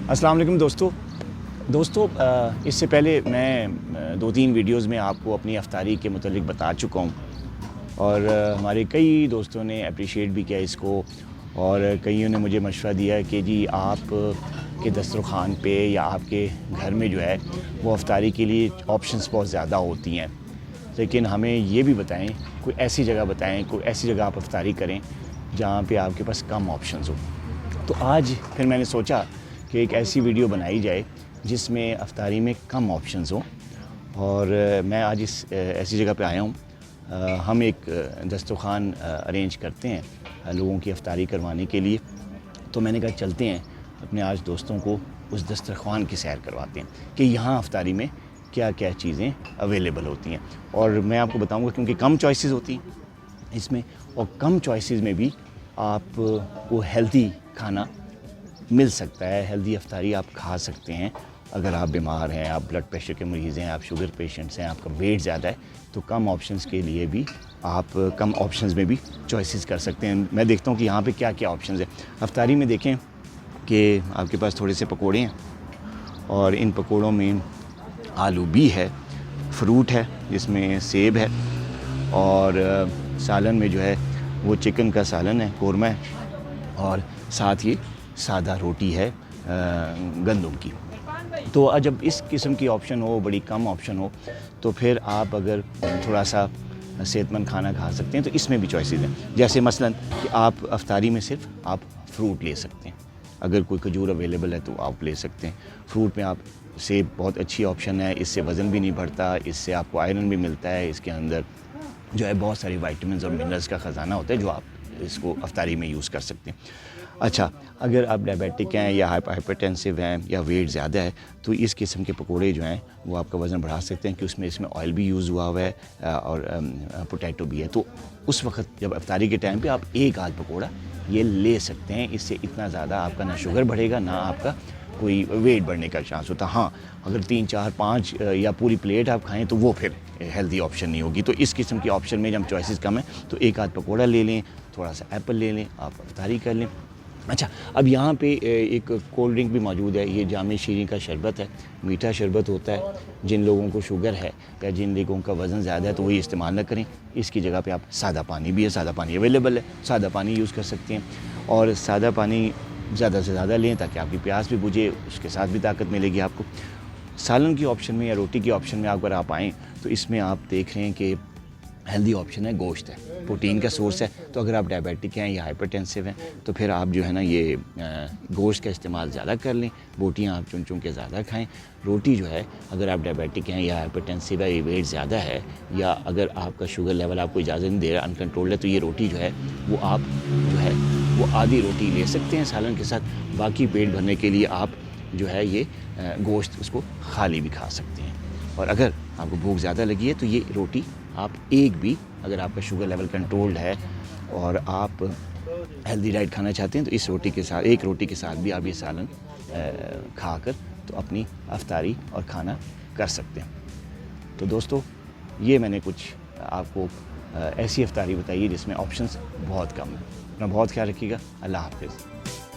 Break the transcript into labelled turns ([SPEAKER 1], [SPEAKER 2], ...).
[SPEAKER 1] अस्सलाम वालेकुम दोस्तों, इससे पहले मैं 2-3 वीडियोस में आपको अपनी अफ्तारी के मुतालिक बता चुका हूँ और हमारे कई दोस्तों ने अप्रिशिएट भी किया इसको और कईयों ने मुझे मशवरा दिया कि जी आप के दस्तरखान पे या आपके घर में जो है वो अफ्तारी के लिए ऑप्शंस बहुत ज़्यादा होती हैं, लेकिन हमें ये भी बताएं, कोई ऐसी जगह आप अफ्तारी करें जहाँ पे आपके पास कम ऑप्शंस हो। तो आज फिर मैंने सोचा कि एक ऐसी वीडियो बनाई जाए जिसमें अफ्तारी में कम ऑप्शंस हो और मैं आज ऐसी जगह पे आया हूँ। हम एक दस्तरखान अरेंज करते हैं लोगों की अफ्तारी करवाने के लिए, तो मैंने कहा चलते हैं अपने आज दोस्तों को उस दस्तरखान की सैर करवाते हैं कि यहाँ अफ्तारी में क्या क्या चीज़ें अवेलेबल होती हैं। और मैं आपको बताऊँगा क्योंकि कम चॉइसेस होती हैं इसमें और कम चॉइसेस में भी आपको हेल्दी खाना मिल सकता है, हेल्दी अफ्तारी आप खा सकते हैं। अगर आप बीमार हैं, आप ब्लड प्रेशर के मरीज़ हैं, आप शुगर पेशेंट्स हैं, आपका वेट ज़्यादा है, तो कम ऑप्शंस के लिए भी आप कम ऑप्शंस में भी चॉइसेस कर सकते हैं। मैं देखता हूँ कि यहाँ पे क्या क्या ऑप्शंस हैं अफ्तारी में। देखें कि आपके पास थोड़े से पकोड़े हैं और इन पकोड़ों में आलू भी है, फ्रूट है जिसमें सेब है और सालन में जो है वो चिकन का सालन है, कौरमा है और साथ ही सादा रोटी है गंदम की। तो जब इस किस्म की ऑप्शन हो, बड़ी कम ऑप्शन हो, तो फिर आप अगर थोड़ा सा सेहतमंद खाना खा सकते हैं तो इसमें भी चॉइसेस हैं। जैसे मसलन कि आप अफ्तारी में सिर्फ आप फ्रूट ले सकते हैं, अगर कोई खजूर अवेलेबल है तो आप ले सकते हैं। फ्रूट में आप सेब बहुत अच्छी ऑप्शन है, इससे वज़न भी नहीं बढ़ता, इससे आपको आयरन भी मिलता है, इसके अंदर जो है बहुत सारी विटामिन्स और मिनरल्स का ख़जाना होता है जो आप इसको अफ्तारी में यूज़ कर सकते हैं। अच्छा, अगर आप डायबिटिक हैं या हाइपरटेंसिव हैं या वेट ज़्यादा है तो इस किस्म के पकोड़े जो हैं वो आपका वज़न बढ़ा सकते हैं कि इसमें ऑयल भी यूज़ हुआ है और पोटैटो भी है। तो उस वक्त जब अफ्तारी के टाइम पे आप एक आध पकोड़ा ये ले सकते हैं। इससे इतना ज़्यादा आपका ना शुगर बढ़ेगा ना आपका कोई वेट बढ़ने का चांस होता। हाँ, अगर 3, 4, 5 या पूरी प्लेट आप खाएँ तो वो फिर हेल्दी ऑप्शन नहीं होगी। तो इस किस्म की ऑप्शन में जब चॉइसेस कम है तो एक आध पकोड़ा ले लें, थोड़ा सा एप्पल ले लें, आप अफ्तारी कर लें। अच्छा, अब यहाँ पे एक कोल्ड ड्रिंक भी मौजूद है, ये जाम शीरी का शरबत है, मीठा शरबत होता है। जिन लोगों को शुगर है या जिन लोगों का वज़न ज़्यादा है तो वही इस्तेमाल ना करें। इसकी जगह पे आप सादा पानी भी है, सादा पानी अवेलेबल है, सादा पानी यूज़ कर सकते हैं और सादा पानी ज़्यादा से ज़्यादा लें ताकि आपकी प्यास भी बुझे, उसके साथ भी ताकत मिलेगी आपको। सालन की ऑप्शन में या रोटी की ऑप्शन में अगर आप आएँ तो इसमें आप देख रहे हैं कि हेल्दी ऑप्शन है, गोश्त है, प्रोटीन का सोर्स है। तो अगर आप डायबिटिक हैं या हाइपरटेंसिव हैं तो फिर आप जो है ना ये गोश्त का इस्तेमाल ज़्यादा कर लें, बोटियाँ आप चुन चुन के ज़्यादा खाएं। रोटी जो है अगर आप डायबिटिक हैं या हाइपरटेंसिव है, वेट ज़्यादा है या अगर आपका शुगर लेवल आपको इजाज़त नहीं दे रहा, अनकंट्रोल्ड है, तो ये रोटी जो है वो आप जो है वो आधी रोटी ले सकते हैं सालन के साथ। बाकी पेट भरने के लिए आप जो है ये गोश्त उसको खाली भी खा सकते हैं। और अगर आपको भूख ज़्यादा लगी है तो ये रोटी आप एक भी, अगर आपका शुगर लेवल कंट्रोल्ड है और आप हेल्दी डाइट खाना चाहते हैं तो इस रोटी के साथ, एक रोटी के साथ भी आप ये सालन खाकर तो अपनी अफ्तारी और खाना कर सकते हैं। तो दोस्तों, ये मैंने कुछ आपको ऐसी अफ्तारी बताई है जिसमें ऑप्शंस बहुत कम है। अपना बहुत ख्याल रखिएगा। अल्लाह हाफ़िज़।